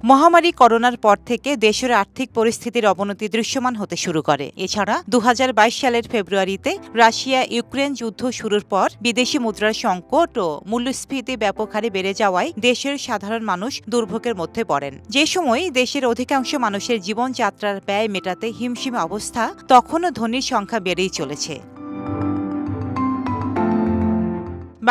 মহামারী করোনার পর থেকে দেশের আর্থিক পরিস্থিতির অবনতি দৃশ্যমান হতে শুরু করে। এছাড়া ২০২২ সালের ফেব্রুয়ারিতে রাশিয়া ইউক্রেন যুদ্ধ শুরুর পর বিদেশি মুদ্রার সংকট ও মূল্যস্ফীতি ব্যাপক হারে বেড়ে যাওয়ায় দেশের সাধারণ মানুষ দুর্ভোগের মধ্যে পড়েন। যে সময় দেশের অধিকাংশ মানুষের জীবনযাত্রার ব্যয় মেটাতে হিমশিম অবস্থা, তখনও ধনীর সংখ্যা বেড়েই চলেছে।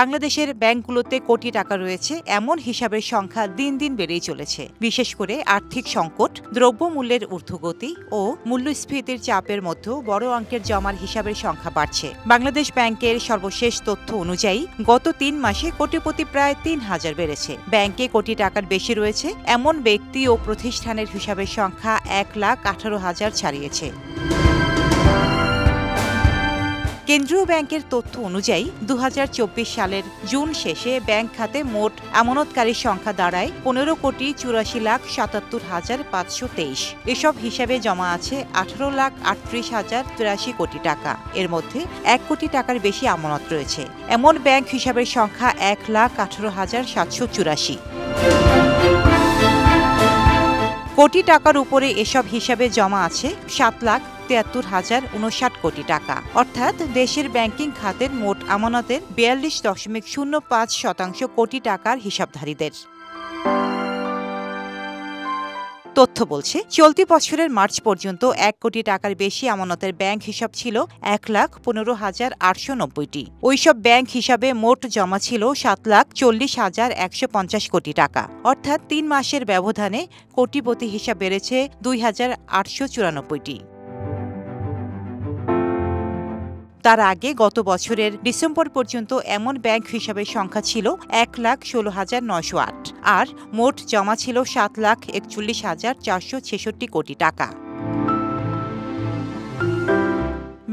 বাংলাদেশের ব্যাংকগুলোতে কোটি টাকা রয়েছে এমন হিসাবের সংখ্যা দিন দিন বেড়েই চলেছে। বিশেষ করে আর্থিক সংকট, দ্রব্যমূল্যের ঊর্ধ্বগতি ও মূল্যস্ফীতির চাপের মধ্যেও বড় অঙ্কের জমার হিসাবের সংখ্যা বাড়ছে। বাংলাদেশ ব্যাংকের সর্বশেষ তথ্য অনুযায়ী গত ৩ মাসে কোটিপতি প্রায় ৩,০০০ বেড়েছে। ব্যাংকে কোটি টাকার বেশি রয়েছে এমন ব্যক্তি ও প্রতিষ্ঠানের হিসাবের সংখ্যা ১,১৮,০০০ ছাড়িয়েছে। কেন্দ্রীয় ব্যাংকের তথ্য অনুযায়ী ২০২৪ সালের জুন শেষে ব্যাংক খাতে মোট আমানতকারীর সংখ্যা দাঁড়ায় ১৫,৭৪,৫২৩। এসব হিসাবে জমা আছে ১৮,৩৮,০৮৩ কোটি টাকা। এর মধ্যে ১ কোটি টাকার বেশি আমানত রয়েছে এমন ব্যাংক হিসাবের সংখ্যা ১,১৮,৭৮৪। কোটি টাকার উপরে এসব হিসাবে জমা আছে ৭,৭৩,০৫৯ কোটি টাকা। অর্থাৎ দেশের ব্যাংকিং খাতের মোট আমানতের ৪২.০৫% কোটি টাকার হিসাবধারীদের। তথ্য বলছে, চলতি বছরের মার্চ পর্যন্ত ১ কোটি টাকার বেশি আমানতের ব্যাংক হিসাব ছিল ১,১৫,৮৯০টি। ওইসব ব্যাংক হিসাবে মোট জমা ছিল ৭,৪০,১৫০ কোটি টাকা। অর্থাৎ ৩ মাসের ব্যবধানে কোটিপতি হিসাব বেড়েছে ২,৮৯৪টি। তার আগে গত বছরের ডিসেম্বর পর্যন্ত এমন ব্যাংক হিসাবের সংখ্যা ছিল ১,১৬,৯০৮ আর মোট জমা ছিল ৭,৪১,৪৬৬ কোটি টাকা।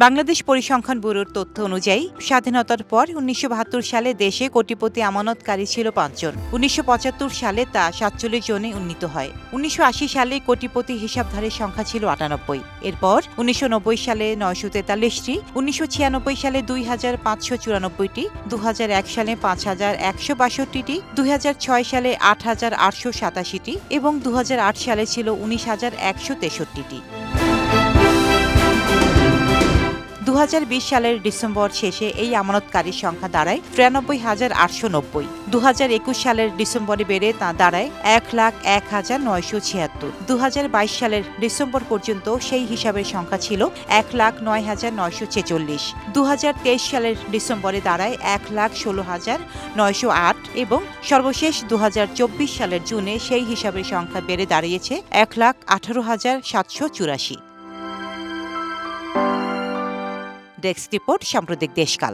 বাংলাদেশ পরিসংখ্যান ব্যুরোর তথ্য অনুযায়ী স্বাধীনতার পর ১৯৭২ সালে দেশে কোটিপতি আমানতকারী ছিল ৫ জন। ১৯৭৫ সালে তা ৪৭ জনে উন্নীত হয়। ১৯৮০ সালে কোটিপতি হিসাবধারীর সংখ্যা ছিল ৯৮। এরপর ১৯৯০ সালে ৯৪৩টি, ১৯৯৬ সালে ২,৫৯৪টি, ২০০১ সালে ৫,১৬২টি, ২০০৬ সালে ৮,৮৮৭টি এবং ২০০৮ সালে ছিল ১৯,১৬৩টি। ২০২০ সালের ডিসেম্বর শেষে এই আমানতকারীর সংখ্যা দাঁড়ায় ৯৩,৮৯০। ২০২১ সালের ডিসেম্বরে বেড়ে তা দাঁড়ায় ১,০১,৯৭৬। ২০২২ সালের ডিসেম্বর পর্যন্ত সেই হিসাবের সংখ্যা ছিল ১,০৯,৯৪৬। ২০২৩ সালের ডিসেম্বরে দাঁড়ায় ১,১৬,৯০৮ এবং সর্বশেষ ২০২৪ সালের জুনে সেই হিসাবের সংখ্যা বেড়ে দাঁড়িয়েছে ১,১৮,৭৮৪। ডেস্ক রিপোর্ট, সাম্প্রতিক দেশকাল।